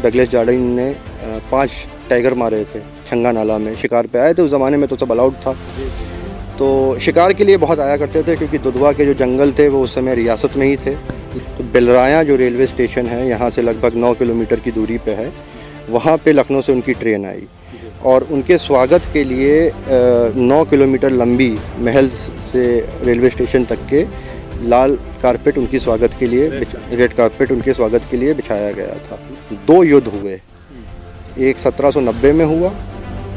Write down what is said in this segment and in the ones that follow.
Douglas Jardine ने 5 tiger मारे थे छंगा नाला में। शिकार पे आए थे, उस ज़माने में तो सब अलाउड था, तो शिकार के लिए बहुत आया करते थे क्योंकि दुधवा के जो जंगल थे वो उस समय रियासत में ही थे। तो बिलराया जो रेलवे स्टेशन है यहाँ से लगभग 9 किलोमीटर की दूरी पे है, वहाँ पे लखनऊ से उनकी ट्रेन आई और उनके स्वागत के लिए 9 किलोमीटर लंबी महल से रेलवे स्टेशन तक के लाल कारपेट उनकी स्वागत के लिए, रेड कारपेट उनके स्वागत के लिए बिछाया गया था। 2 युद्ध हुए, एक 1790 में हुआ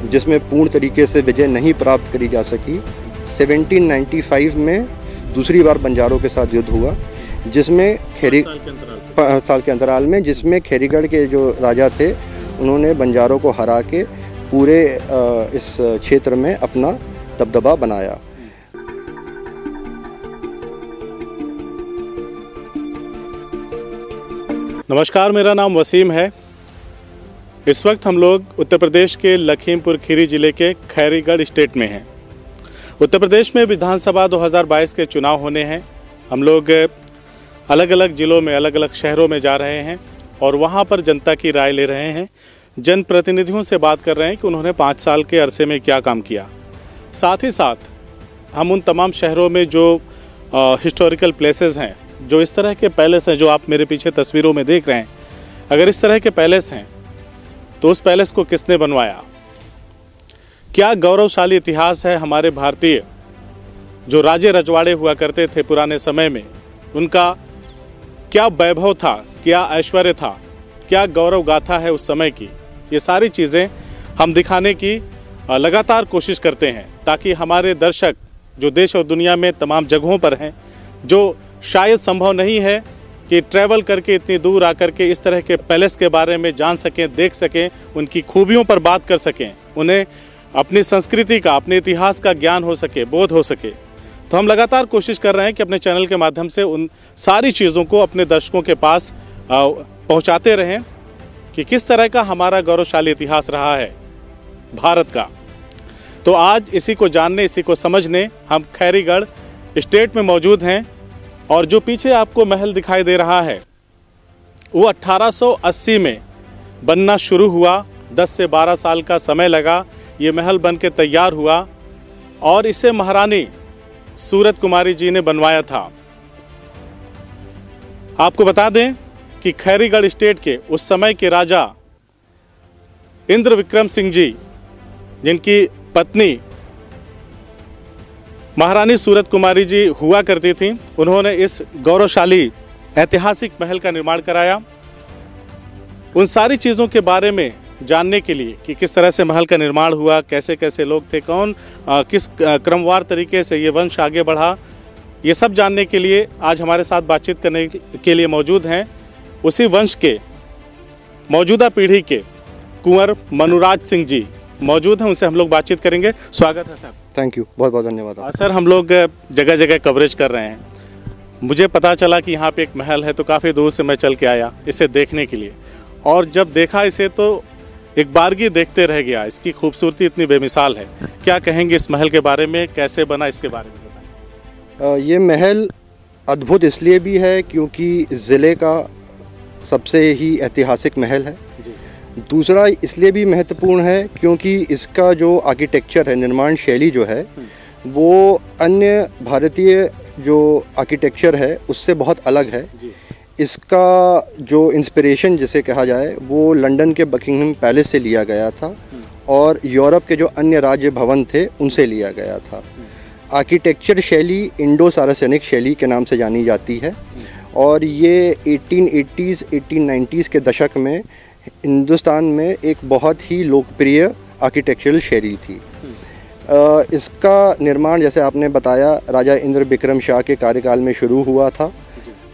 जिसमें पूर्ण तरीके से विजय नहीं प्राप्त करी जा सकी। 1795 में दूसरी बार बंजारों के साथ युद्ध हुआ जिसमें 5 साल के अंतराल में, जिसमें खेरीगढ़ के जो राजा थे उन्होंने बंजारों को हरा के पूरे इस क्षेत्र में अपना दबदबा बनाया। नमस्कार, मेरा नाम वसीम है। इस वक्त हम लोग उत्तर प्रदेश के लखीमपुर खीरी ज़िले के खैरीगढ़ स्टेट में हैं। उत्तर प्रदेश में विधानसभा 2022 के चुनाव होने हैं। हम लोग अलग अलग ज़िलों में, अलग अलग शहरों में जा रहे हैं और वहाँ पर जनता की राय ले रहे हैं, जनप्रतिनिधियों से बात कर रहे हैं कि उन्होंने 5 साल के अरसे में क्या काम किया। साथ ही साथ हम उन तमाम शहरों में जो हिस्टोरिकल प्लेसेस हैं, जो इस तरह के पैलेस हैं जो आप मेरे पीछे तस्वीरों में देख रहे हैं, अगर इस तरह के पैलेस हैं तो उस पैलेस को किसने बनवाया, क्या गौरवशाली इतिहास है हमारे भारतीय जो राजे रजवाड़े हुआ करते थे पुराने समय में, उनका क्या वैभव था, क्या ऐश्वर्य था, क्या गौरव गाथा है उस समय की। ये सारी चीज़ें हम दिखाने की लगातार कोशिश करते हैं ताकि हमारे दर्शक जो देश और दुनिया में तमाम जगहों पर हैं, जो शायद संभव नहीं है कि ट्रैवल करके इतनी दूर आकर के इस तरह के पैलेस के बारे में जान सकें, देख सकें, उनकी खूबियों पर बात कर सकें, उन्हें अपनी संस्कृति का, अपने इतिहास का ज्ञान हो सके, बोध हो सके। तो हम लगातार कोशिश कर रहे हैं कि अपने चैनल के माध्यम से उन सारी चीज़ों को अपने दर्शकों के पास पहुंचाते रहें कि किस तरह का हमारा गौरवशाली इतिहास रहा है भारत का। तो आज इसी को जानने, इसी को समझने हम खैरीगढ़ स्टेट में मौजूद हैं और जो पीछे आपको महल दिखाई दे रहा है वो 1880 में बनना शुरू हुआ। 10 से 12 साल का समय लगा, ये महल बन के तैयार हुआ और इसे महारानी सूरत कुमारी जी ने बनवाया था। आपको बता दें कि खैरीगढ़ स्टेट के उस समय के राजा इंद्र विक्रम सिंह जी, जिनकी पत्नी महारानी सूरत कुमारी जी हुआ करती थी, उन्होंने इस गौरवशाली ऐतिहासिक महल का निर्माण कराया। उन सारी चीज़ों के बारे में जानने के लिए कि किस तरह से महल का निर्माण हुआ, कैसे कैसे लोग थे, कौन किस क्रमवार तरीके से ये वंश आगे बढ़ा, ये सब जानने के लिए आज हमारे साथ बातचीत करने के लिए मौजूद हैं उसी वंश के मौजूदा पीढ़ी के कुंवर मनुराज सिंह जी मौजूद हैं, उनसे हम लोग बातचीत करेंगे। स्वागत है सर। थैंक यू, बहुत बहुत धन्यवाद। सर, हम लोग जगह जगह कवरेज कर रहे हैं। मुझे पता चला कि यहाँ पे एक महल है, तो काफ़ी दूर से मैं चल के आया इसे देखने के लिए, और जब देखा इसे तो एक बारगी देखते रह गया। इसकी खूबसूरती इतनी बेमिसाल है। क्या कहेंगे इस महल के बारे में, कैसे बना, इसके बारे में बताएं। ये महल अद्भुत इसलिए भी है क्योंकि ज़िले का सबसे ही ऐतिहासिक महल है। दूसरा इसलिए भी महत्वपूर्ण है क्योंकि इसका जो आर्किटेक्चर है, निर्माण शैली जो है, वो अन्य भारतीय जो आर्किटेक्चर है उससे बहुत अलग है। इसका जो इंस्पिरेशन जिसे कहा जाए वो लंदन के बकिंगहम पैलेस से लिया गया था और यूरोप के जो अन्य राज्य भवन थे उनसे लिया गया था। आर्किटेक्चर शैली इंडो सारासेनिक शैली के नाम से जानी जाती है और ये 1880s 1890s के दशक में हिंदुस्तान में एक बहुत ही लोकप्रिय आर्किटेक्चरल शैली थी। इसका निर्माण, जैसे आपने बताया, राजा इंद्र विक्रम शाह के कार्यकाल में शुरू हुआ था,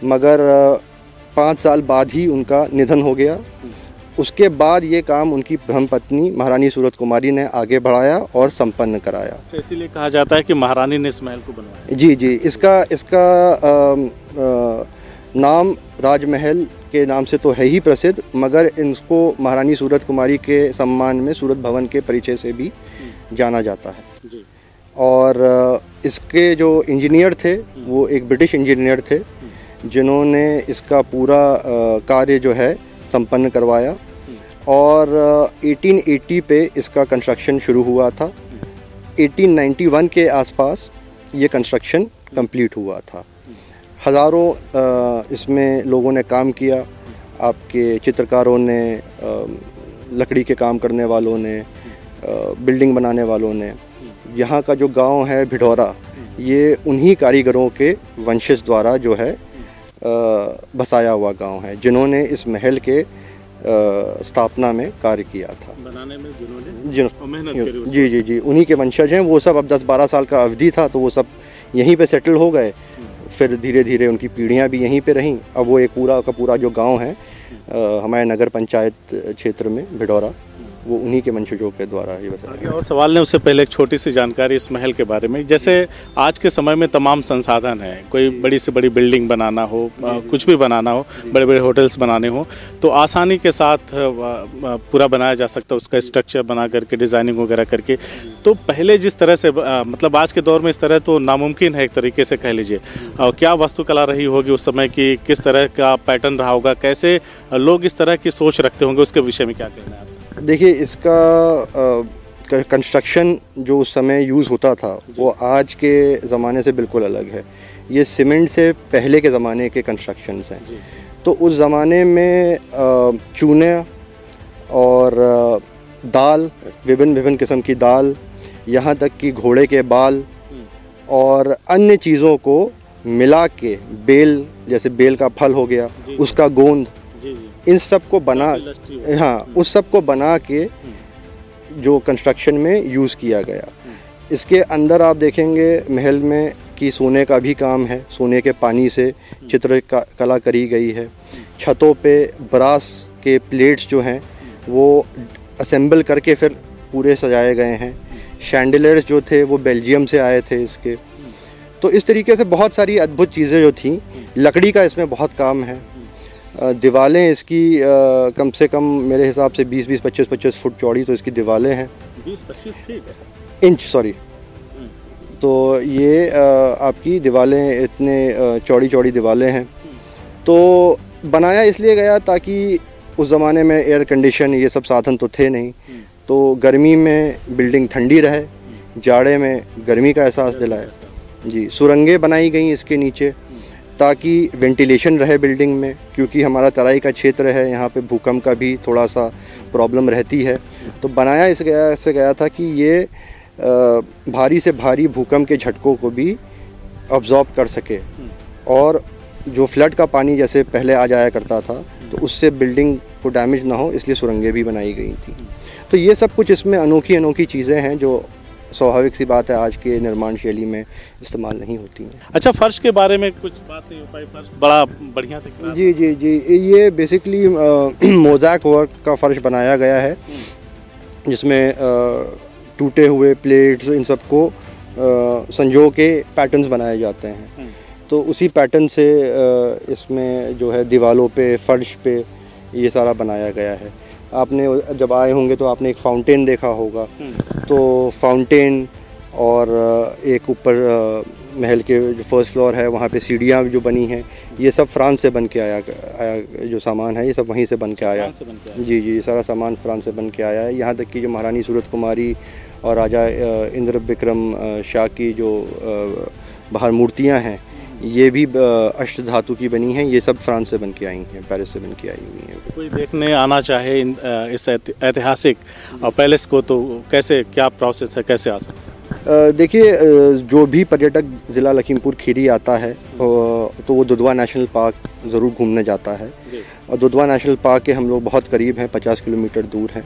मगर 5 साल बाद ही उनका निधन हो गया। उसके बाद ये काम उनकी धर्मपत्नी महारानी सूरत कुमारी ने आगे बढ़ाया और संपन्न कराया। तो इसीलिए कहा जाता है कि महारानी ने इस महल को बनवाया। जी जी, इसका नाम राजमहल के नाम से तो है ही प्रसिद्ध, मगर इसको महारानी सूरत कुमारी के सम्मान में सूरत भवन के परिचय से भी जाना जाता है जी। और इसके जो इंजीनियर थे वो एक ब्रिटिश इंजीनियर थे जिन्होंने इसका पूरा कार्य जो है संपन्न करवाया। और 1880 पे इसका कंस्ट्रक्शन शुरू हुआ था। 1891 के आसपास ये कंस्ट्रक्शन कंप्लीट हुआ था। हज़ारों इसमें लोगों ने काम किया, आपके चित्रकारों ने, लकड़ी के काम करने वालों ने, बिल्डिंग बनाने वालों ने। यहाँ का जो गांव है भिडौरा, ये उन्हीं कारीगरों के वंशज द्वारा जो है बसाया हुआ गांव है, जिन्होंने इस महल के स्थापना में कार्य किया था, बनाने में जिन्होंने मेहनत करी। जी जी जी, उन्हीं के वंशज हैं वो सब। अब 10-12 साल का अवधि था तो वो सब यहीं पे सेटल हो गए, फिर धीरे धीरे उनकी पीढ़ियां भी यहीं पे रहीं। अब वो एक पूरा का पूरा जो गांव है हमारे नगर पंचायत क्षेत्र में भिडौरा, वो उन्हीं के वंशजों के द्वारा ही बसाया। और सवाल ने उससे पहले एक छोटी सी जानकारी इस महल के बारे में। जैसे आज के समय में तमाम संसाधन है, कोई बड़ी से बड़ी बिल्डिंग बनाना हो, कुछ भी बनाना हो, बड़े बड़े होटल्स बनाने हो, तो आसानी के साथ पूरा बनाया जा सकता है, उसका स्ट्रक्चर बना करके, डिज़ाइनिंग वगैरह करके। तो पहले जिस तरह से मतलब आज के दौर में इस तरह तो नामुमकिन है एक तरीके से कह लीजिए। क्या वास्तुकला रही होगी उस समय की, किस तरह का पैटर्न रहा होगा, कैसे लोग इस तरह की सोच रखते होंगे, उसके विषय में क्या कहना है आपका? देखिए, इसका कंस्ट्रक्शन जो उस समय यूज़ होता था वो आज के ज़माने से बिल्कुल अलग है। ये सीमेंट से पहले के ज़माने के कंस्ट्रक्शंस हैं। तो उस ज़माने में चूने और दाल, विभिन्न किस्म की दाल, यहाँ तक कि घोड़े के बाल और अन्य चीज़ों को मिला के, बेल, जैसे बेल का फल हो गया, उसका गोंद, इन सब को बना, हाँ, उस सब को बना के जो कंस्ट्रक्शन में यूज़ किया गया। इसके अंदर आप देखेंगे महल में कि सोने का भी काम है, सोने के पानी से चित्रकला करी गई है। छतों पे ब्रास के प्लेट्स जो हैं वो असेंबल करके फिर पूरे सजाए गए हैं। शैंडिलियर्स जो थे वो बेल्जियम से आए थे इसके। तो इस तरीके से बहुत सारी अद्भुत चीज़ें जो थीं, लकड़ी का इसमें बहुत काम है। दीवारें इसकी कम से कम मेरे हिसाब से 20-20, 25-25 फुट चौड़ी तो इसकी दीवारें हैं। 20-25 इंच, सॉरी। तो ये आपकी दीवारें इतने चौड़ी दीवारें हैं। तो बनाया इसलिए गया ताकि उस ज़माने में एयर कंडीशन ये सब साधन तो थे नहीं, तो गर्मी में बिल्डिंग ठंडी रहे, जाड़े में गर्मी का एहसास दिलाए। जी, सुरंगें बनाई गई इसके नीचे ताकि वेंटिलेशन रहे बिल्डिंग में, क्योंकि हमारा तराई का क्षेत्र है, यहाँ पे भूकंप का भी थोड़ा सा प्रॉब्लम रहती है। तो बनाया इससे गया था कि ये भारी से भारी भूकंप के झटकों को भी अब्जॉर्ब कर सके, और जो फ्लड का पानी जैसे पहले आ जाया करता था तो उससे बिल्डिंग को डैमेज ना हो, इसलिए सुरंगें भी बनाई गई थी। तो ये सब कुछ इसमें अनोखी चीज़ें हैं जो स्वाभाविक सी बात है आज के निर्माण शैली में इस्तेमाल नहीं होती हैं। अच्छा, फर्श के बारे में कुछ बात नहीं हो पाई? फर्श बड़ा बढ़िया दिख रहा है। जी जी जी, ये बेसिकली मोज़ैक वर्क का फर्श बनाया गया है, जिसमें टूटे हुए प्लेट्स, इन सबको संजो के पैटर्न्स बनाए जाते हैं। तो उसी पैटर्न से इसमें जो है दीवारों पे, फर्श पे ये सारा बनाया गया है। आपने जब आए होंगे तो आपने एक फाउंटेन देखा होगा। तो फाउंटेन और एक ऊपर महल के जो फर्स्ट फ्लोर है वहाँ पे सीढ़ियाँ जो बनी हैं, ये सब फ्रांस से बन के आया जो सामान है ये सब वहीं से बन के आया। जी जी, ये सारा सामान फ्रांस से बन के आया है। यहाँ तक कि जो महारानी सूरत कुमारी और राजा इंद्र विक्रम शाह की जो बाहर मूर्तियाँ हैं, ये भी अष्ट धातु की बनी हैं। ये सब फ्रांस से बन के आई हैं, पेरिस से बन के आई हुई हैं। कोई देखने आना चाहे इस ऐतिहासिक पैलेस को तो कैसे, क्या प्रोसेस है, कैसे आ सकता है? देखिए, जो भी पर्यटक ज़िला लखीमपुर खीरी आता है तो वो दुधवा नेशनल पार्क ज़रूर घूमने जाता है। और दुधवा नेशनल पार्क के हम लोग बहुत करीब हैं, 50 किलोमीटर दूर हैं।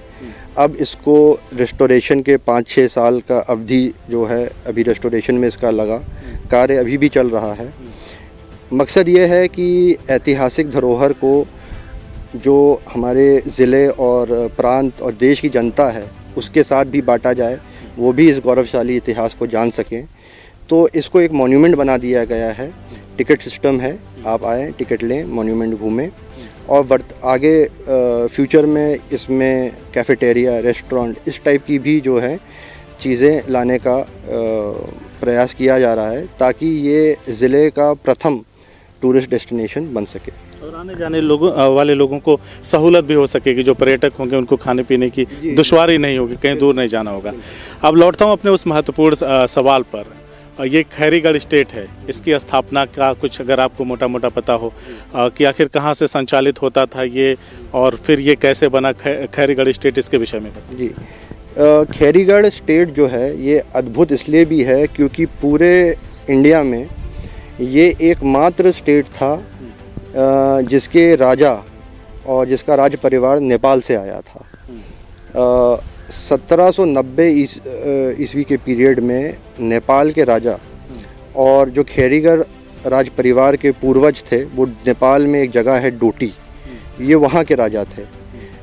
अब इसको रेस्टोरेशन के 5-6 साल का अवधि जो है, अभी रेस्टोरेशन में इसका लगा कार्य अभी भी चल रहा है। मकसद ये है कि ऐतिहासिक धरोहर को जो हमारे ज़िले और प्रांत और देश की जनता है उसके साथ भी बांटा जाए, वो भी इस गौरवशाली इतिहास को जान सकें। तो इसको एक मॉन्यूमेंट बना दिया गया है। टिकट सिस्टम है, आप आएँ, टिकट लें, मॉन्यूमेंट घूमें। और आगे फ्यूचर में इसमें कैफ़ेटेरिया, रेस्टोरेंट, इस टाइप की भी जो है चीज़ें लाने का प्रयास किया जा रहा है, ताकि ये ज़िले का प्रथम टूरिस्ट डेस्टिनेशन बन सके। और आने जाने वाले लोगों को सहूलत भी हो सकेगी, जो पर्यटक होंगे उनको खाने पीने की दुश्वारी नहीं होगी, कहीं दूर नहीं जाना होगा। अब लौटता हूँ अपने उस महत्वपूर्ण सवाल पर। ये खैरीगढ़ स्टेट है, इसकी स्थापना का कुछ अगर आपको मोटा मोटा पता हो कि आखिर कहाँ से संचालित होता था ये, और फिर ये कैसे बना खैरीगढ़ स्टेट, इसके विषय में बताइए। जी, खैरीगढ़ स्टेट जो है ये अद्भुत इसलिए भी है क्योंकि पूरे इंडिया में ये एकमात्र स्टेट था जिसके राजा और जिसका राज परिवार नेपाल से आया था। 1790 ईस्वी के पीरियड में नेपाल के राजा और जो खैरीगढ़ राज परिवार के पूर्वज थे वो नेपाल में एक जगह है डोटी, ये वहाँ के राजा थे।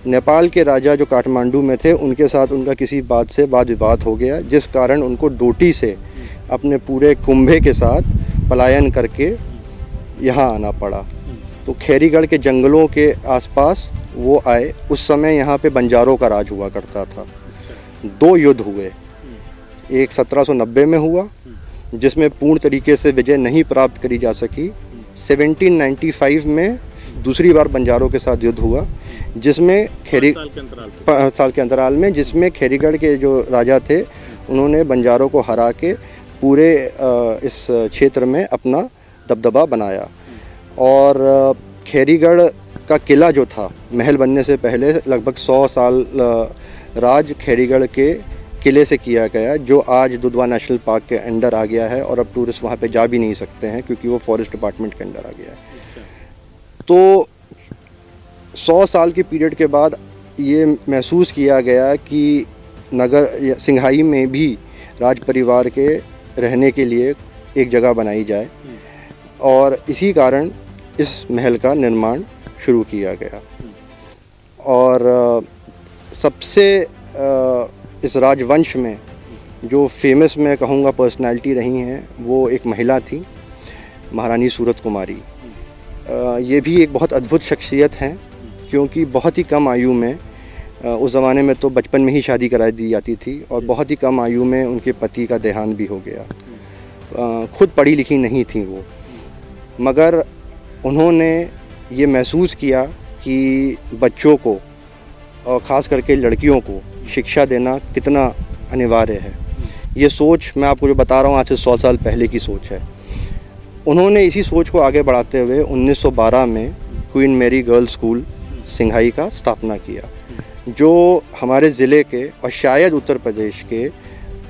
नेपाल के राजा जो काठमांडू में थे उनके साथ उनका किसी बात से वाद विवाद हो गया, जिस कारण उनको डोटी से अपने पूरे कुंभे के साथ पलायन करके यहाँ आना पड़ा। तो खैरीगढ़ के जंगलों के आसपास वो आए। उस समय यहाँ पे बंजारों का राज हुआ करता था। 2 युद्ध हुए, एक 1790 में हुआ जिसमें पूर्ण तरीके से विजय नहीं प्राप्त करी जा सकी। 1795 में दूसरी बार बंजारों के साथ युद्ध हुआ जिसमें 5 साल के अंतराल में जिसमें खैरीगढ़ के जो राजा थे उन्होंने बंजारों को हरा के पूरे इस क्षेत्र में अपना दबदबा बनाया। और खैरीगढ़ का किला जो था महल बनने से पहले लगभग 100 साल राज खैरीगढ़ के किले से किया गया, जो आज दुधवा नेशनल पार्क के अंडर आ गया है और अब टूरिस्ट वहाँ पे जा भी नहीं सकते हैं क्योंकि वो फॉरेस्ट डिपार्टमेंट के अंडर आ गया है। तो 100 साल के पीरियड के बाद ये महसूस किया गया कि नगर सिंघाई में भी राज परिवार के रहने के लिए एक जगह बनाई जाए और इसी कारण इस महल का निर्माण शुरू किया गया। और सबसे इस राजवंश में जो फेमस मैं कहूँगा पर्सनालिटी रही हैं वो एक महिला थी, महारानी सूरत कुमारी। ये भी एक बहुत अद्भुत शख्सियत हैं क्योंकि बहुत ही कम आयु में उस ज़माने में तो बचपन में ही शादी करा दी जाती थी और बहुत ही कम आयु में उनके पति का देहांत भी हो गया। खुद पढ़ी लिखी नहीं थी वो, मगर उन्होंने ये महसूस किया कि बच्चों को और ख़ास करके लड़कियों को शिक्षा देना कितना अनिवार्य है। ये सोच मैं आपको जो बता रहा हूँ आज से 100 साल पहले की सोच है। उन्होंने इसी सोच को आगे बढ़ाते हुए 1912 में क्वीन मैरी गर्ल्स स्कूल सिंघाई का स्थापना किया, जो हमारे ज़िले के और शायद उत्तर प्रदेश के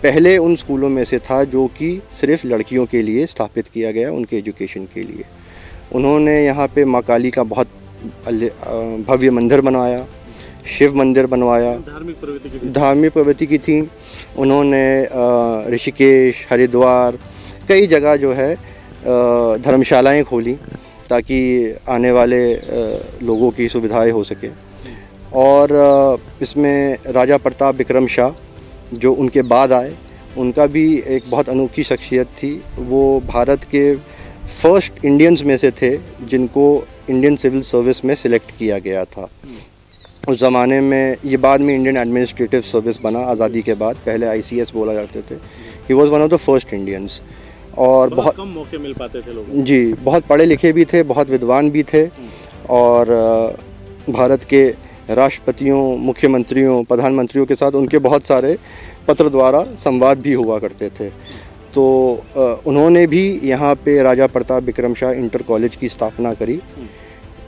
पहले उन स्कूलों में से था जो कि सिर्फ लड़कियों के लिए स्थापित किया गया, उनके एजुकेशन के लिए। उन्होंने यहाँ पे माँ काली का बहुत भव्य मंदिर बनवाया, शिव मंदिर बनवाया, धार्मिक प्रवृत्ति की थी। उन्होंने ऋषिकेश, हरिद्वार कई जगह जो है धर्मशालाएं खोली ताकि आने वाले लोगों की सुविधाएं हो सके। और इसमें राजा प्रताप विक्रम शाह जो उनके बाद आए, उनका भी एक बहुत अनोखी शख्सियत थी। वो भारत के फर्स्ट इंडियंस में से थे जिनको इंडियन सिविल सर्विस में सिलेक्ट किया गया था। उस ज़माने में ये बाद में इंडियन एडमिनिस्ट्रेटिव सर्विस बना आज़ादी के बाद, पहले ICS बोला जाते थे। He was one of the first Indians और बहुत कम मौके मिल पाते थे लोगों को। जी, बहुत पढ़े लिखे भी थे, बहुत विद्वान भी थे और भारत के राष्ट्रपतियों, मुख्यमंत्रियों, प्रधानमंत्रियों के साथ उनके बहुत सारे पत्र द्वारा संवाद भी हुआ करते थे। तो उन्होंने भी यहाँ पे राजा प्रताप विक्रम शाह इंटर कॉलेज की स्थापना करी।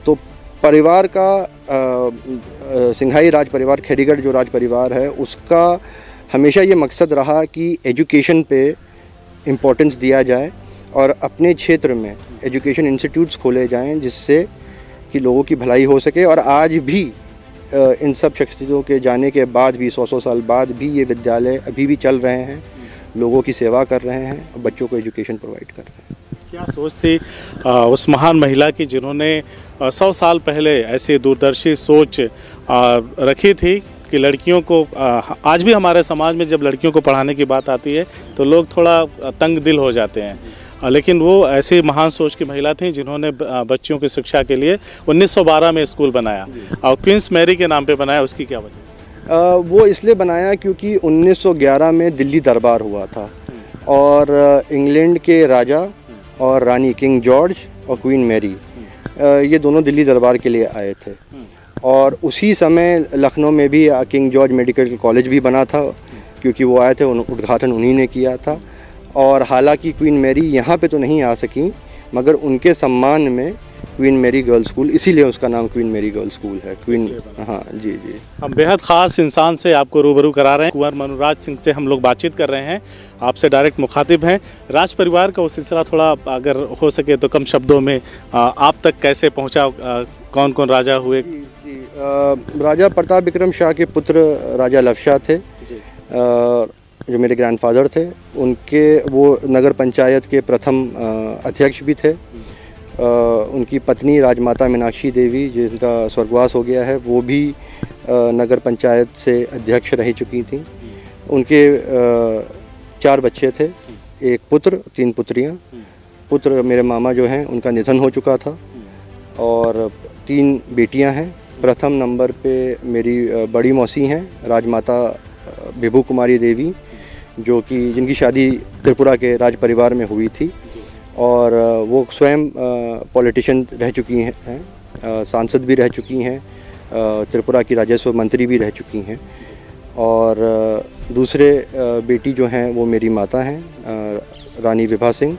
तो परिवार का सिंघाई राज परिवार, खैरीगढ़ जो राज परिवार है, उसका हमेशा ये मकसद रहा कि एजुकेशन पे इम्पोर्टेंस दिया जाए और अपने क्षेत्र में एजुकेशन इंस्टीट्यूट्स खोले जाएं जिससे कि लोगों की भलाई हो सके। और आज भी इन सब शख्सियतों के जाने के बाद भी 100 साल बाद भी ये विद्यालय अभी भी चल रहे हैं, लोगों की सेवा कर रहे हैं और बच्चों को एजुकेशन प्रोवाइड कर रहे हैं। क्या सोच थी उस महान महिला की जिन्होंने 100 साल पहले ऐसी दूरदर्शी सोच रखी थी कि लड़कियों को आज भी हमारे समाज में जब लड़कियों को पढ़ाने की बात आती है तो लोग थोड़ा तंग दिल हो जाते हैं, लेकिन वो ऐसी महान सोच की महिला थी जिन्होंने बच्चियों की शिक्षा के लिए 1912 में स्कूल बनाया और क्वींस मैरी के नाम पे बनाया। उसकी क्या वजह? वो इसलिए बनाया क्योंकि 1911 में दिल्ली दरबार हुआ था और इंग्लैंड के राजा और रानी किंग जॉर्ज और क्वीन मैरी ये दोनों दिल्ली दरबार के लिए आए थे। और उसी समय लखनऊ में भी किंग जॉर्ज मेडिकल कॉलेज भी बना था, क्योंकि वो आए थे, उद्घाटन उन्हीं ने किया था। और हालांकि क्वीन मैरी यहाँ पे तो नहीं आ सकी, मगर उनके सम्मान में क्वीन मैरी गर्ल्स स्कूल, इसीलिए उसका नाम क्वीन मैरी गर्ल्स स्कूल है। क्वीन, हाँ जी जी। हम बेहद ख़ास इंसान से आपको रूबरू करा रहे हैं। कुंवर मनुराज सिंह से हम लोग बातचीत कर रहे हैं, आपसे डायरेक्ट मुखातिब हैं। राज परिवार का वो सिलसिला थोड़ा अगर हो सके तो कम शब्दों में आप तक कैसे पहुंचा, कौन कौन राजा हुए? जी, राजा प्रताप विक्रम शाह के पुत्र राजा लवशाह थे, जो मेरे ग्रैंडफादर थे। उनके वो नगर पंचायत के प्रथम अध्यक्ष भी थे। उनकी पत्नी राजमाता मीनाक्षी देवी, जिनका स्वर्गवास हो गया है, वो भी नगर पंचायत से अध्यक्ष रह चुकी थी। उनके 4 बच्चे थे, एक पुत्र, 3 पुत्रियां। पुत्र मेरे मामा जो हैं उनका निधन हो चुका था, और 3 बेटियां हैं। प्रथम नंबर पे मेरी बड़ी मौसी हैं राजमाता विभू कुमारी देवी, जो कि जिनकी शादी त्रिपुरा के राज परिवार में हुई थी, और वो स्वयं पॉलिटिशियन रह चुकी हैं, सांसद भी रह चुकी हैं, त्रिपुरा की राजस्व मंत्री भी रह चुकी हैं। और दूसरे बेटी जो हैं वो मेरी माता हैं, रानी विभा सिंह,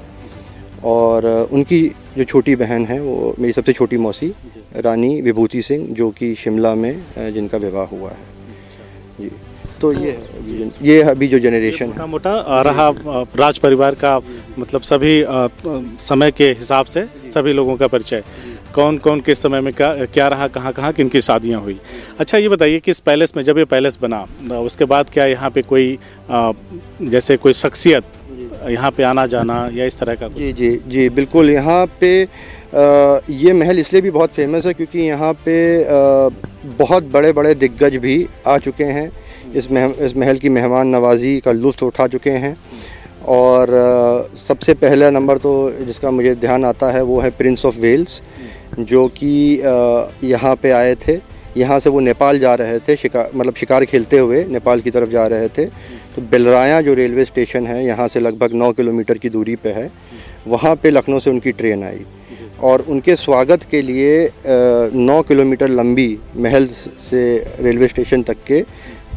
और उनकी जो छोटी बहन है वो मेरी सबसे छोटी मौसी रानी विभूति सिंह, जो कि शिमला में जिनका विवाह हुआ है जी। तो ये अभी जो जनरेशन है, मोटा रहा राज परिवार का, मतलब सभी समय के हिसाब से सभी लोगों का परिचय, कौन कौन किस समय में क्या रहा, कहाँ कहाँ किनकी शादियाँ हुई। अच्छा ये बताइए कि इस पैलेस में जब ये पैलेस बना उसके बाद क्या यहाँ पे कोई जैसे कोई शख्सियत यहाँ पे आना जाना या इस तरह का? जी जी जी बिल्कुल। यहाँ पे ये महल इसलिए भी बहुत फेमस है क्योंकि यहाँ पे बहुत बड़े बड़े दिग्गज भी आ चुके हैं, इस महल की मेहमान नवाजी का लुत्फ़ उठा चुके हैं। और सबसे पहला नंबर तो जिसका मुझे ध्यान आता है वो है प्रिंस ऑफ वेल्स, जो कि यहाँ पे आए थे। यहाँ से वो नेपाल जा रहे थे, शिकार खेलते हुए नेपाल की तरफ जा रहे थे। तो बेलराया जो रेलवे स्टेशन है यहाँ से लगभग 9 किलोमीटर की दूरी पे है, वहाँ पे लखनऊ से उनकी ट्रेन आई, और उनके स्वागत के लिए 9 किलोमीटर लंबी महल से रेलवे स्टेशन तक के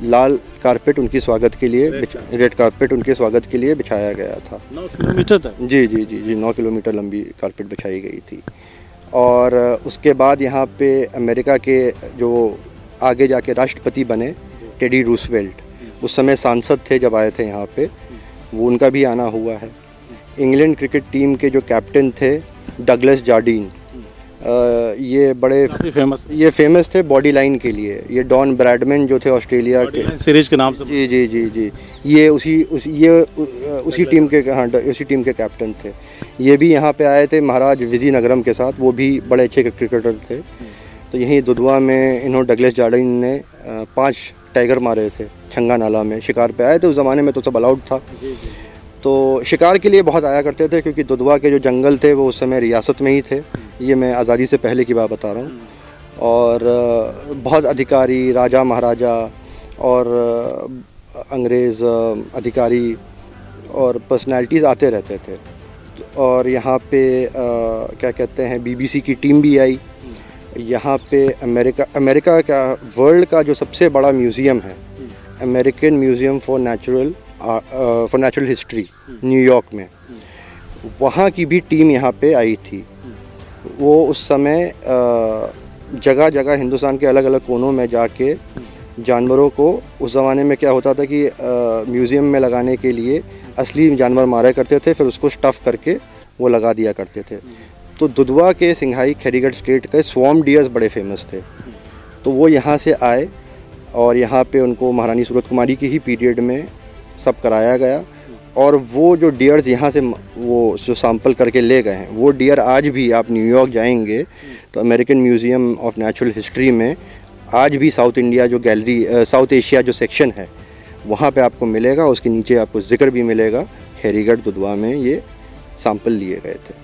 लाल कारपेट उनकी स्वागत के लिए, रेड कारपेट उनके स्वागत के लिए बिछाया गया था। 9 किलोमीटर तक? जी जी जी जी 9 किलोमीटर लंबी कारपेट बिछाई गई थी। और उसके बाद यहाँ पे अमेरिका के जो आगे जाके राष्ट्रपति बने टेडी रूजवेल्ट, उस समय सांसद थे जब आए थे यहाँ पे, वो उनका भी आना हुआ है। इंग्लैंड क्रिकेट टीम के जो कैप्टन थे डगलस जार्डीन, ये बड़े फेमस थे बॉडी लाइन के लिए। ये डॉन ब्रैडमैन जो थे ऑस्ट्रेलिया के सीरीज के नाम से, जी जी जी जी, ये उसी टीम के, हाँ उसी टीम के कैप्टन थे। ये भी यहाँ पे आए थे महाराज विजयनगरम के साथ, वो भी बड़े अच्छे क्रिकेटर थे। तो यहीं दुधवा में इन्होंने डगलस जार्डीन ने 5 टाइगर मारे थे छंगा नाला में। शिकार पे आए थे, उस ज़माने में तो सब अलाउड था, तो शिकार के लिए बहुत आया करते थे, क्योंकि दुधवा के जो जंगल थे वो उस समय रियासत में ही थे। ये मैं आज़ादी से पहले की बात बता रहा हूँ। और बहुत अधिकारी, राजा महाराजा और अंग्रेज़ अधिकारी और पर्सनालिटीज़ आते रहते थे। और यहाँ पे क्या कहते हैं, BBC की टीम भी आई। यहाँ पे अमेरिका का वर्ल्ड का जो सबसे बड़ा म्यूज़ियम है, American museum for natural history, New York में, वहाँ की भी टीम यहाँ पे आई थी। वो उस समय जगह जगह हिंदुस्तान के अलग अलग कोनों में जाके जानवरों को, उस ज़माने में क्या होता था कि म्यूज़ियम में लगाने के लिए असली जानवर मारा करते थे, फिर उसको स्टफ़ करके वो लगा दिया करते थे। तो दुधवा के सिंघाई खैरीगढ़ स्टेट के स्वॉर्म डियर्स बड़े फेमस थे, तो वो यहाँ से आए और यहाँ पे उनको महारानी सूरत कुमारी की ही पीरियड में सब कराया गया। और वो जो डियर्स यहाँ से वो जो सैंपल करके ले गए हैं, वो डियर आज भी आप न्यूयॉर्क जाएंगे तो American museum of natural history में आज भी साउथ इंडिया जो गैलरी, साउथ एशिया जो सेक्शन है, वहाँ पे आपको मिलेगा। उसके नीचे आपको जिक्र भी मिलेगा खैरीगढ़ दुधवा में ये सैंपल लिए गए थे।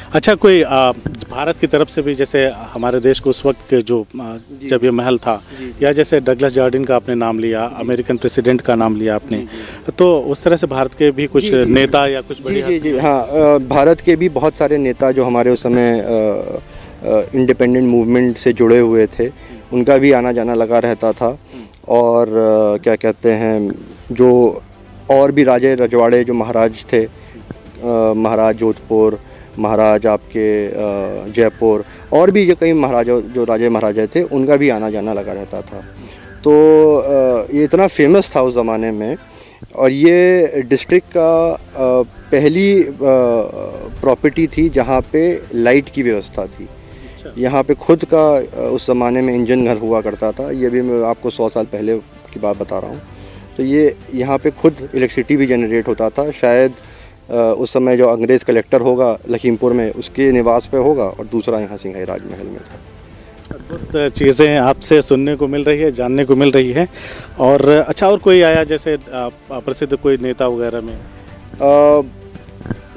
अच्छा, कोई भारत की तरफ से भी, जैसे हमारे देश को उस वक्त के जो जब ये महल था, या जैसे डगलस जार्डिन का आपने नाम लिया, अमेरिकन प्रेसिडेंट का नाम लिया आपने, तो उस तरह से भारत के भी कुछ नेता या कुछ बड़े जी हाँ, भारत के भी बहुत सारे नेता जो हमारे उस समय इंडिपेंडेंट मूवमेंट से जुड़े हुए थे, उनका भी आना जाना लगा रहता था। और क्या कहते हैं, जो और भी राजे रजवाड़े जो महाराज थे, महाराज जोधपुर, महाराज आपके जयपुर, और भी जो कई महाराजा जो राजे महाराजा थे, उनका भी आना जाना लगा रहता था। तो ये इतना फेमस था उस ज़माने में। और ये डिस्ट्रिक्ट का पहली प्रॉपर्टी थी जहाँ पे लाइट की व्यवस्था थी। यहाँ पे खुद का उस ज़माने में इंजन घर हुआ करता था। ये भी मैं आपको 100 साल पहले की बात बता रहा हूँ। तो ये यहाँ पे खुद इलेक्ट्रिसिटी भी जनरेट होता था। शायद उस समय जो अंग्रेज़ कलेक्टर होगा लखीमपुर में, उसके निवास पे होगा, और दूसरा यहाँ सिंघाई राजमहल में था। अद्भुत चीज़ें आपसे सुनने को मिल रही है, जानने को मिल रही है। और अच्छा, और कोई आया जैसे प्रसिद्ध कोई नेता वगैरह में?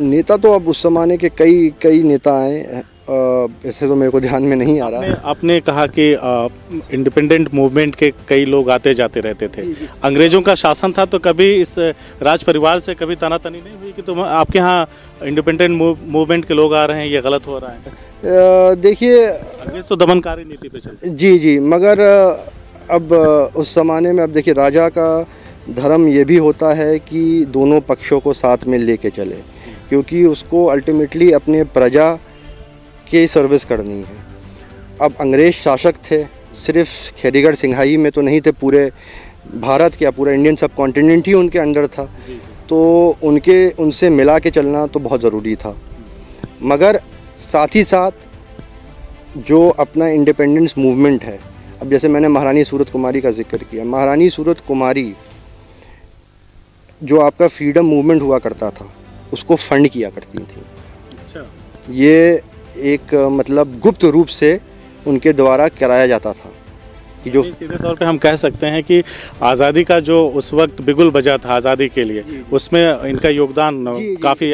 नेता तो अब उस ज़माने के कई नेता आए, ऐसे तो मेरे को ध्यान में नहीं आ रहा। आपने कहा कि इंडिपेंडेंट मूवमेंट के कई लोग आते जाते रहते थे। अंग्रेजों का शासन था, तो कभी इस राज परिवार से कभी तानातनी नहीं हुई कि तुम आपके यहाँ इंडिपेंडेंट मूवमेंट के लोग आ रहे हैं, ये गलत हो रहा है? देखिए, अंग्रेज तो दमनकारी नीति पे चलते। जी, मगर अब उस ज़माने में, अब देखिए, राजा का धर्म ये भी होता है कि दोनों पक्षों को साथ में लेके चले, क्योंकि उसको अल्टीमेटली अपने प्रजा की सर्विस करनी है। अब अंग्रेज शासक थे, सिर्फ खैरीगढ़ सिंघाई में तो नहीं थे, पूरे भारत क्या, पूरा इंडियन सब कॉन्टिनेंट ही उनके अंडर था। तो उनसे मिला के चलना तो बहुत ज़रूरी था। मगर साथ ही साथ जो अपना इंडिपेंडेंस मूवमेंट है, अब जैसे मैंने महारानी सूरत कुमारी का जिक्र किया, महारानी सूरत कुमारी जो आपका फ्रीडम मूवमेंट हुआ करता था, उसको फंड किया करती थी। अच्छा। ये एक मतलब गुप्त रूप से उनके द्वारा कराया जाता था कि जो सीधे तौर पे हम कह सकते हैं कि आज़ादी का जो उस वक्त बिगुल बजा था आज़ादी के लिए, उसमें इनका योगदान काफ़ी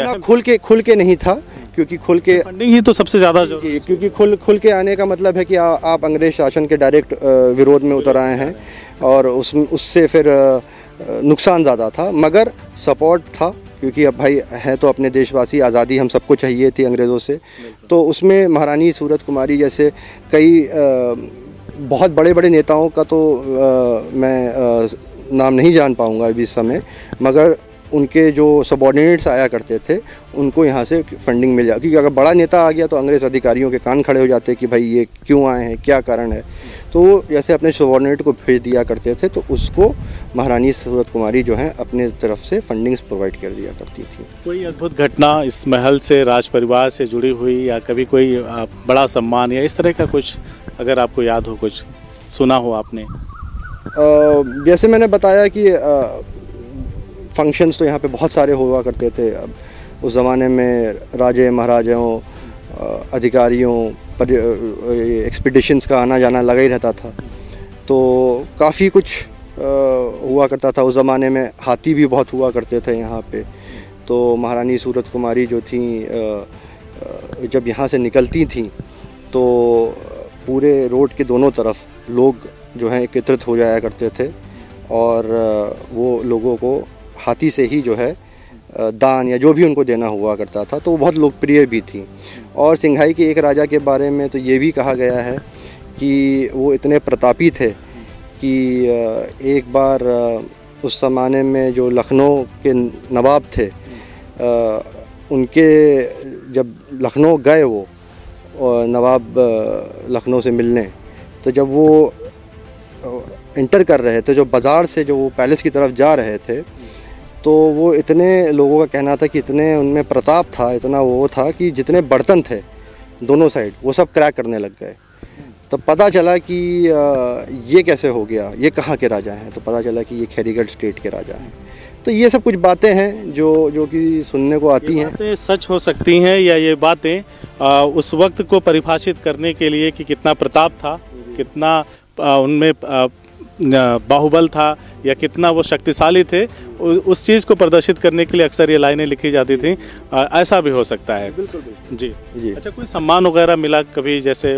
खुल के नहीं था, क्योंकि खुल के फंडिंग ही तो सबसे ज़्यादा जरूरी, क्योंकि खुल के आने का मतलब है कि आप अंग्रेज शासन के डायरेक्ट विरोध में उतर आए हैं, और उससे फिर नुकसान ज़्यादा था। मगर सपोर्ट था, क्योंकि अब भाई हैं तो अपने देशवासी, आज़ादी हम सबको चाहिए थी अंग्रेज़ों से। तो उसमें महारानी सूरत कुमारी जैसे कई बहुत बड़े बड़े नेताओं का तो मैं नाम नहीं जान पाऊँगा अभी इस समय, मगर उनके जो सबॉर्डिनेट्स आया करते थे, उनको यहाँ से फंडिंग मिल जाती। क्योंकि अगर बड़ा नेता आ गया तो अंग्रेज़ अधिकारियों के कान खड़े हो जाते कि भाई ये क्यों आए हैं, क्या कारण है। तो वो जैसे अपने सबॉर्डिनेट को भेज दिया करते थे, तो उसको महारानी सूरत कुमारी जो है अपने तरफ से फंडिंग्स प्रोवाइड कर दिया करती थी। कोई अद्भुत घटना इस महल से, राज परिवार से जुड़ी हुई, या कभी कोई बड़ा सम्मान या इस तरह का कुछ अगर आपको याद हो, कुछ सुना हो आपने? जैसे मैंने बताया कि फंक्शंस तो यहाँ पे बहुत सारे हुआ करते थे। अब उस ज़माने में राजे महाराजाओं, अधिकारियों पर एक्सपीडिशंस का आना जाना लगा ही रहता था। तो काफ़ी कुछ हुआ करता था उस ज़माने में। हाथी भी बहुत हुआ करते थे यहाँ पे। तो महारानी सूरत कुमारी जो थी, जब यहाँ से निकलती थी तो पूरे रोड के दोनों तरफ लोग जो हैं एकत्रित हो जाया करते थे, और वो लोगों को हाथी से ही जो है दान या जो भी उनको देना हुआ करता था। तो वो बहुत लोकप्रिय भी थी। और सिंघाई के एक राजा के बारे में तो ये भी कहा गया है कि वो इतने प्रतापी थे कि एक बार उस ज़माने में जो लखनऊ के नवाब थे, उनके जब लखनऊ गए वो नवाब लखनऊ से मिलने, तो जब वो इंटर कर रहे थे, जो बाज़ार से जो वो पैलेस की तरफ जा रहे थे, तो वो इतने लोगों का कहना था कि इतने उनमें प्रताप था, इतना वो था कि जितने बर्तन थे दोनों साइड वो सब क्रैक करने लग गए। तब पता चला कि ये कैसे हो गया, ये कहाँ के राजा हैं। तो पता चला कि ये खैरीगढ़ स्टेट के राजा हैं। तो ये सब कुछ बातें हैं जो कि सुनने को आती हैं। बातें सच हो सकती हैं, या ये बातें उस वक्त को परिभाषित करने के लिए कि कितना प्रताप था, कितना उनमें बाहुबल था या कितना वो शक्तिशाली थे, उस चीज़ को प्रदर्शित करने के लिए अक्सर ये लाइनें लिखी जाती थी। ऐसा भी हो सकता है। बिल्कुल जी जी। अच्छा, कोई सम्मान वगैरह मिला कभी, जैसे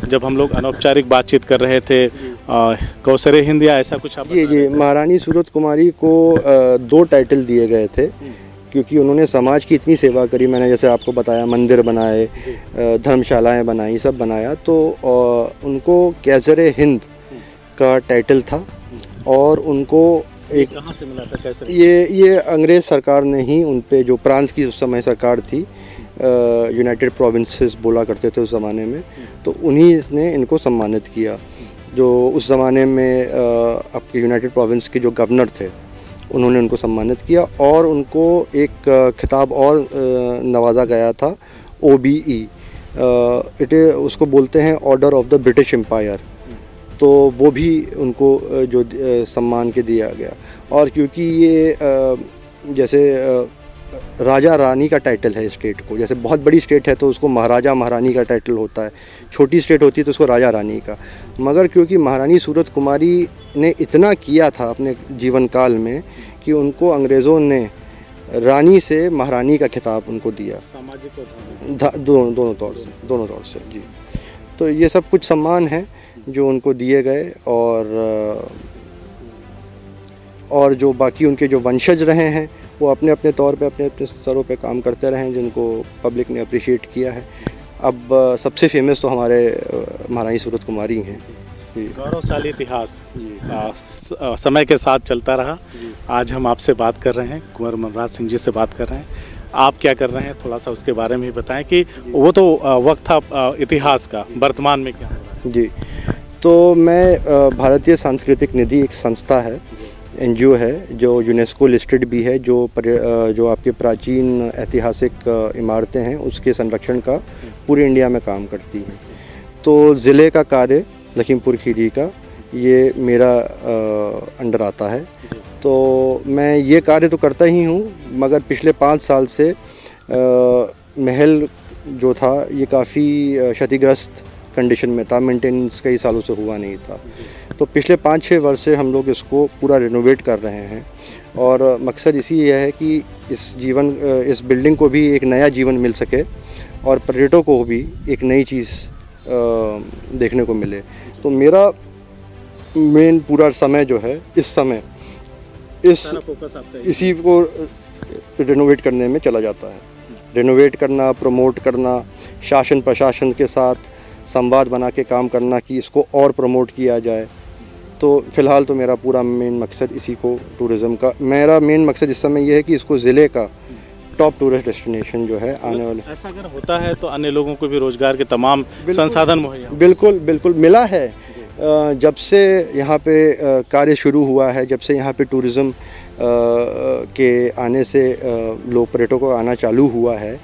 जब हम लोग अनौपचारिक बातचीत कर रहे थे, कौसरे हिंद या ऐसा कुछ? जी जी, महारानी सूरत कुमारी को 2 टाइटल दिए गए थे क्योंकि उन्होंने समाज की इतनी सेवा करी। मैंने जैसे आपको बताया, मंदिर बनाए, धर्मशालाएं बनाई, सब बनाया, तो उनको कैसरे हिंद का टाइटल था। और उनको एक कहाँ से मिला था कैसे? ये अंग्रेज़ सरकार ने ही उन पे, जो प्रांत की उस समय सरकार थी, यूनाइटेड प्रोविंसेस बोला करते थे उस ज़माने में, तो उन्हीं ने इनको सम्मानित किया। जो उस ज़माने में आपके यूनाइटेड प्रोविंस के जो गवर्नर थे, उन्होंने उनको सम्मानित किया और उनको एक खिताब और नवाजा गया था, OBE, उसको बोलते हैं Order of the British Empire. तो वो भी उनको जो सम्मान के दिया गया। और क्योंकि ये जैसे राजा रानी का टाइटल है स्टेट को, जैसे बहुत बड़ी स्टेट है तो उसको महाराजा महारानी का टाइटल होता है, छोटी स्टेट होती है तो उसको राजा रानी का। मगर क्योंकि महारानी सूरत कुमारी ने इतना किया था अपने जीवन काल में कि उनको अंग्रेज़ों ने रानी से महारानी का खिताब उनको दिया, सामाजिक दोनों तौर से जी। तो ये सब कुछ सम्मान है जो उनको दिए गए। और जो बाकी उनके जो वंशज रहे हैं वो अपने अपने तौर पे अपने अपने स्तरों पे काम करते रहे हैं, जिनको पब्लिक ने अप्रिशिएट किया है। अब सबसे फेमस तो हमारे महारानी सूरत कुमारी हैं। गौरवशाली इतिहास समय के साथ चलता रहा। आज हम आपसे बात कर रहे हैं, कुंवर मनराज सिंह जी से बात कर रहे हैं। आप क्या कर रहे हैं, थोड़ा सा उसके बारे में ही बताएं कि वो तो वक्त था इतिहास का, वर्तमान में क्या हो रहा है? जी, तो मैं भारतीय सांस्कृतिक निधि एक संस्था है, NGO है, जो यूनेस्को लिस्टेड भी है, जो आपके प्राचीन ऐतिहासिक इमारतें हैं उसके संरक्षण का पूरे इंडिया में काम करती है। तो ज़िले का कार्य लखीमपुर खीरी का ये मेरा अंडर आता है। तो मैं ये कार्य तो करता ही हूँ, मगर पिछले 5 साल से महल जो था ये काफ़ी क्षतिग्रस्त कंडीशन में था, मेंटेनेंस कई सालों से हुआ नहीं था। तो पिछले 5-6 वर्ष से हम लोग इसको पूरा रिनोवेट कर रहे हैं और मकसद इसी है कि इस बिल्डिंग को भी एक नया जीवन मिल सके और पर्यटकों को भी एक नई चीज़ देखने को मिले। तो मेरा मेन पूरा समय जो है इसी को रिनोवेट करने में चला जाता है। रिनोवेट करना, प्रमोट करना, शासन प्रशासन के साथ संवाद बना के काम करना कि इसको और प्रमोट किया जाए। तो फ़िलहाल तो मेरा पूरा मेन मकसद इसी को, टूरिज़्म का मेरा मेन मकसद इस समय ये है कि इसको ज़िले का टॉप टूरिस्ट डेस्टिनेशन जो है आने वाले। ऐसा अगर होता है तो अन्य लोगों को भी रोज़गार के तमाम संसाधन मुहैया। बिल्कुल मिला है। जब से यहाँ पे कार्य शुरू हुआ है, जब से यहाँ पे टूरिज़्म के आने से लोग पर्यटकों को आना चालू हुआ है,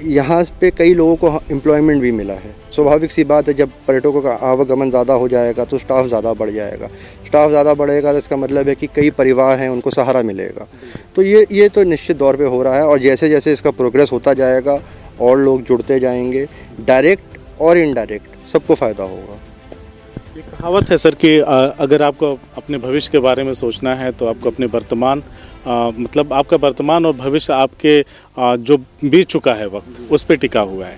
यहाँ पे कई लोगों को एम्प्लॉयमेंट भी मिला है। स्वाभाविक सी बात है, जब पर्यटकों का आवागमन ज़्यादा हो जाएगा तो स्टाफ ज़्यादा बढ़ जाएगा। स्टाफ ज़्यादा बढ़ेगा तो इसका मतलब है कि कई परिवार हैं उनको सहारा मिलेगा। तो ये तो निश्चित तौर पे हो रहा है और जैसे जैसे इसका प्रोग्रेस होता जाएगा और लोग जुड़ते जाएंगे, डायरेक्ट और इनडायरेक्ट सबको फ़ायदा होगा। एक कहावत है सर कि अगर आपको अपने भविष्य के बारे में सोचना है तो आपको अपने वर्तमान मतलब आपका वर्तमान और भविष्य आपके जो बीत चुका है वक्त उस पर टिका हुआ है।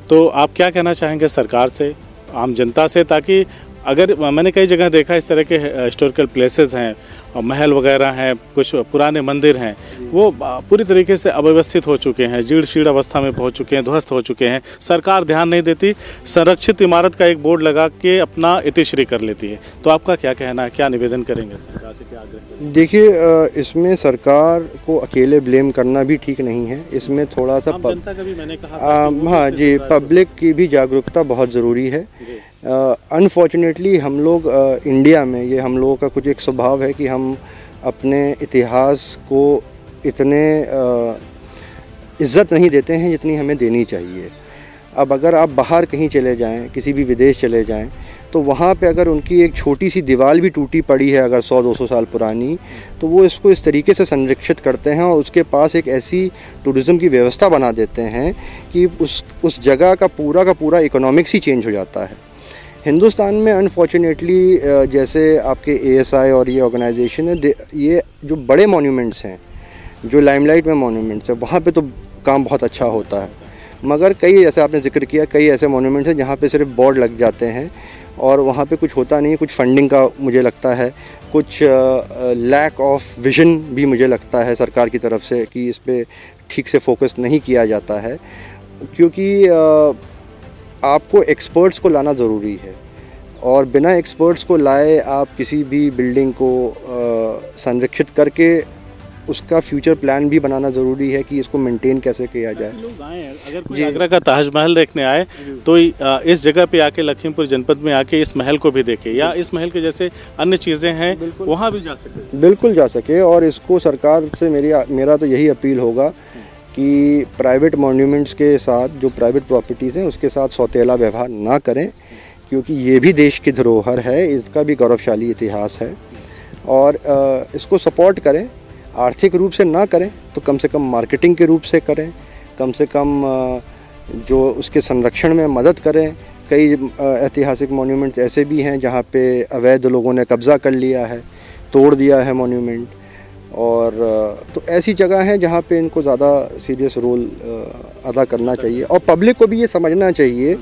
तो आप क्या कहना चाहेंगे सरकार से, आम जनता से, ताकि अगर मैंने कई जगह देखा इस तरह के हिस्टोरिकल प्लेसेस हैं, महल वगैरह हैं, कुछ पुराने मंदिर हैं, वो पूरी तरीके से अव्यवस्थित हो चुके हैं, जीर्ण शीर्ण अवस्था में पहुंच चुके हैं, ध्वस्त हो चुके हैं। सरकार ध्यान नहीं देती, संरक्षित इमारत का एक बोर्ड लगा के अपना इतिश्री कर लेती है। तो आपका क्या कहना है, क्या निवेदन करेंगे सरकार से, क्या आग्रह करेंगे? देखिए, इसमें सरकार को अकेले ब्लेम करना भी ठीक नहीं है। इसमें थोड़ा सा जनता का भी, मैंने कहा हाँ जी, पब्लिक की भी जागरूकता बहुत ज़रूरी है। अनफॉर्चुनेटली हम लोग इंडिया में, ये हम लोगों का कुछ एक स्वभाव है कि हम अपने इतिहास को इतने इज़्ज़त नहीं देते हैं जितनी हमें देनी चाहिए। अब अगर आप बाहर कहीं चले जाएं, किसी भी विदेश चले जाएं, तो वहाँ पे अगर उनकी एक छोटी सी दीवार भी टूटी पड़ी है अगर 100-200 साल पुरानी, तो वो इसको इस तरीके से संरक्षित करते हैं और उसके पास एक ऐसी टूरिज़्म की व्यवस्था बना देते हैं कि उस जगह का पूरा इकोनॉमिक्स ही चेंज हो जाता है। हिंदुस्तान में अनफॉर्चुनेटली जैसे आपके ASI और ये ऑर्गेनाइजेशन है, ये जो बड़े मॉन्यूमेंट्स हैं, जो लाइमलाइट में मॉन्यूमेंट्स हैं, वहाँ पे तो काम बहुत अच्छा होता है, मगर कई, जैसे आपने जिक्र किया, कई ऐसे मॉन्यूमेंट्स हैं जहाँ पे सिर्फ बोर्ड लग जाते हैं और वहाँ पे कुछ होता नहीं। कुछ फंडिंग का मुझे लगता है, कुछ लैक ऑफ विजन भी मुझे लगता है सरकार की तरफ से कि इस पे ठीक से फोकस नहीं किया जाता है, क्योंकि आपको एक्सपर्ट्स को लाना ज़रूरी है और बिना एक्सपर्ट्स को लाए आप किसी भी बिल्डिंग को संरक्षित करके उसका फ्यूचर प्लान भी बनाना ज़रूरी है कि इसको मेंटेन कैसे किया जाए। लोग आए, अगर कोई आगरा का ताजमहल देखने आए तो इस जगह पे आके, लखीमपुर जनपद में आके इस महल को भी देखे, या इस महल के जैसे अन्य चीज़ें हैं वहाँ भी जा सके। बिल्कुल जा सके, और इसको सरकार से मेरा तो यही अपील होगा कि प्राइवेट मॉन्यूमेंट्स के साथ, जो प्राइवेट प्रॉपर्टीज़ हैं उसके साथ सौतेला व्यवहार ना करें, क्योंकि ये भी देश की धरोहर है, इसका भी गौरवशाली इतिहास है, और इसको सपोर्ट करें। आर्थिक रूप से ना करें तो कम से कम मार्केटिंग के रूप से करें, कम से कम जो उसके संरक्षण में मदद करें। कई ऐतिहासिक मॉन्यूमेंट्स ऐसे भी हैं जहाँ पे अवैध लोगों ने कब्ज़ा कर लिया है, तोड़ दिया है मॉन्यूमेंट, और तो ऐसी जगह हैं जहाँ पे इनको ज़्यादा सीरियस रोल अदा करना चाहिए। और पब्लिक को भी ये समझना चाहिए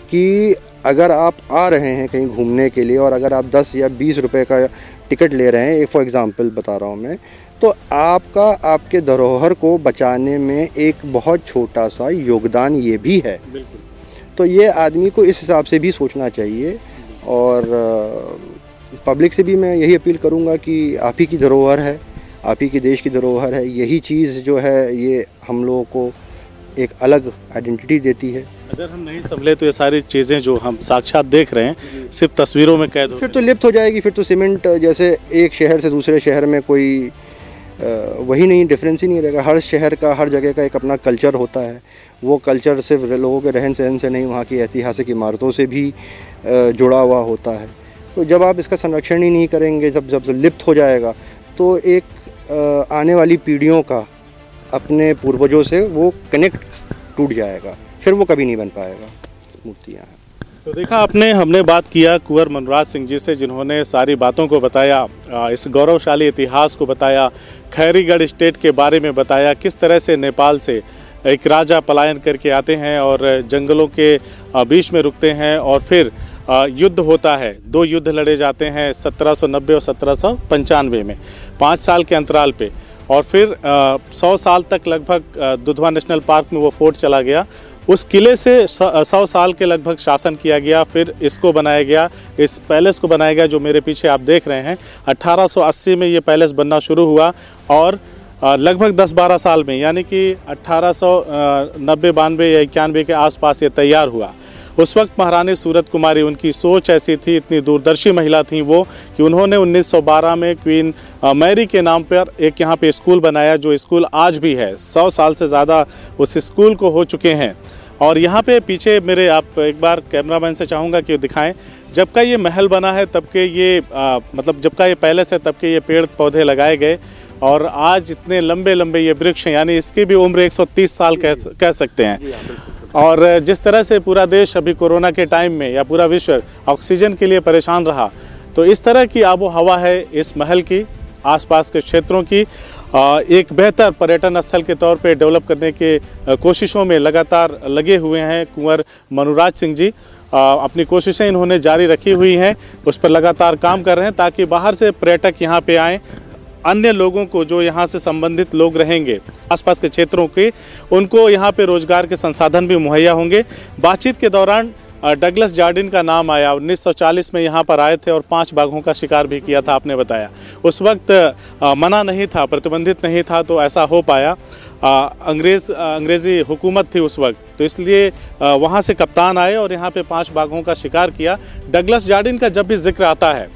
कि अगर आप आ रहे हैं कहीं घूमने के लिए और अगर आप 10 या 20 रुपए का टिकट ले रहे हैं, फॉर एग्ज़ाम्पल बता रहा हूँ मैं, तो आपका आपके धरोहर को बचाने में एक बहुत छोटा सा योगदान ये भी है। तो ये आदमी को इस हिसाब से भी सोचना चाहिए। और पब्लिक से भी मैं यही अपील करूँगा कि आप ही की धरोहर है, आप ही की देश की धरोहर है, यही चीज़ जो है ये हम लोगों को एक अलग आइडेंटिटी देती है। अगर हम नहीं संभले तो ये सारी चीज़ें जो हम साक्षात देख रहे हैं सिर्फ तस्वीरों में कैद हो, फिर तो लिप्त हो जाएगी। फिर तो सीमेंट जैसे एक शहर से दूसरे शहर में कोई वही नहीं, डिफरेंस ही नहीं रहेगा। हर शहर का, हर जगह का एक अपना कल्चर होता है। वो कल्चर सिर्फ लोगों के रहन सहन से नहीं, वहाँ की ऐतिहासिक इमारतों से भी जुड़ा हुआ होता है। तो जब आप इसका संरक्षण ही नहीं करेंगे, जब लिप्त हो जाएगा, तो एक आने वाली पीढ़ियों का अपने पूर्वजों से वो कनेक्ट टूट जाएगा, फिर वो कभी नहीं बन पाएगा मूर्तियाँ। तो देखा आपने, हमने बात किया कुंवर मनोराज सिंह जी से, जिन्होंने सारी बातों को बताया, इस गौरवशाली इतिहास को बताया, खैरीगढ़ स्टेट के बारे में बताया, किस तरह से नेपाल से एक राजा पलायन करके आते हैं और जंगलों के बीच में रुकते हैं और फिर युद्ध होता है। 2 युद्ध लड़े जाते हैं 1790 और 1795 में, 5 साल के अंतराल पे, और फिर 100 साल तक लगभग दुधवा नेशनल पार्क में वो फोर्ट चला गया। उस किले से 100 साल के लगभग शासन किया गया, फिर इसको बनाया गया, इस पैलेस को बनाया गया जो मेरे पीछे आप देख रहे हैं। 1880 में ये पैलेस बनना शुरू हुआ और लगभग 10-12 साल में, यानी कि 1890-92 या 91 के आसपास ये तैयार हुआ। उस वक्त महारानी सूरत कुमारी, उनकी सोच ऐसी थी, इतनी दूरदर्शी महिला थी वो, कि उन्होंने 1912 में क्वीन मैरी के नाम पर एक यहाँ पे स्कूल बनाया, जो स्कूल आज भी है। 100 साल से ज़्यादा उस स्कूल को हो चुके हैं। और यहाँ पे पीछे मेरे, आप एक बार कैमरामैन से चाहूँगा कि दिखाएं, जब का ये महल बना है तब के ये मतलब जब का ये पैलेस है तब के ये पेड़ पौधे लगाए गए, और आज इतने लंबे लंबे ये वृक्ष हैं, यानी इसकी भी उम्र 130 साल कह सकते हैं। और जिस तरह से पूरा देश अभी कोरोना के टाइम में, या पूरा विश्व ऑक्सीजन के लिए परेशान रहा, तो इस तरह की आबो हवा है इस महल की, आसपास के क्षेत्रों की। एक बेहतर पर्यटन स्थल के तौर पे डेवलप करने के कोशिशों में लगातार लगे हुए हैं कुंवर मनोराज सिंह जी। अपनी कोशिशें इन्होंने जारी रखी हुई हैं, उस पर लगातार काम कर रहे हैं ताकि बाहर से पर्यटक यहाँ पे आएँ, अन्य लोगों को, जो यहाँ से संबंधित लोग रहेंगे आसपास के क्षेत्रों के, उनको यहाँ पे रोजगार के संसाधन भी मुहैया होंगे। बातचीत के दौरान डगलस जार्डिन का नाम आया। 1940 में यहाँ पर आए थे और 5 बाघों का शिकार भी किया था, आपने बताया। उस वक्त मना नहीं था, प्रतिबंधित नहीं था, तो ऐसा हो पाया। अंग्रेज़ी हुकूमत थी उस वक्त, तो इसलिए वहाँ से कप्तान आए और यहाँ पे 5 बाघों का शिकार किया। डगलस जार्डिन का जब भी जिक्र आता है,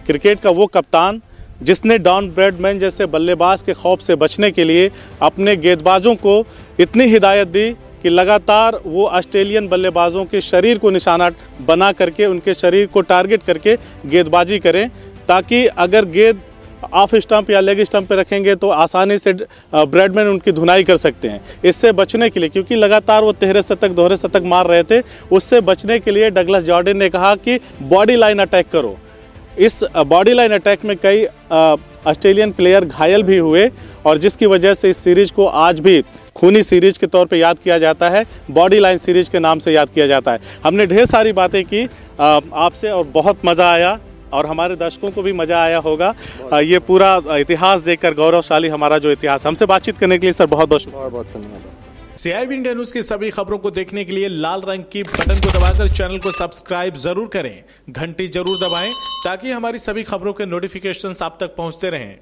क्रिकेट का वो कप्तान जिसने डॉन ब्रैडमैन जैसे बल्लेबाज के खौफ से बचने के लिए अपने गेंदबाजों को इतनी हिदायत दी कि लगातार वो ऑस्ट्रेलियन बल्लेबाजों के शरीर को निशाना बना करके, उनके शरीर को टारगेट करके गेंदबाजी करें, ताकि अगर गेंद ऑफ स्टंप या लेग स्टंप पे रखेंगे तो आसानी से ब्रेडमैन उनकी धुनाई कर सकते हैं। इससे बचने के लिए, क्योंकि लगातार वो तिहरे शतक दोहरे शतक मार रहे थे, उससे बचने के लिए डगलस जॉर्डन ने कहा कि बॉडी लाइन अटैक करो। इस बॉडी लाइन अटैक में कई ऑस्ट्रेलियन प्लेयर घायल भी हुए और जिसकी वजह से इस सीरीज को आज भी खूनी सीरीज के तौर पे याद किया जाता है, बॉडी लाइन सीरीज के नाम से याद किया जाता है। हमने ढेर सारी बातें की आपसे और बहुत मज़ा आया और हमारे दर्शकों को भी मज़ा आया होगा। ये पूरा इतिहास देखकर गौरवशाली हमारा जो इतिहास। हमसे बातचीत करने के लिए सर बहुत बहुत धन्यवाद। CIB इंडिया न्यूज की सभी खबरों को देखने के लिए लाल रंग की बटन को दबाकर चैनल को सब्सक्राइब जरूर करें, घंटी जरूर दबाएं ताकि हमारी सभी खबरों के नोटिफिकेशंस आप तक पहुंचते रहें।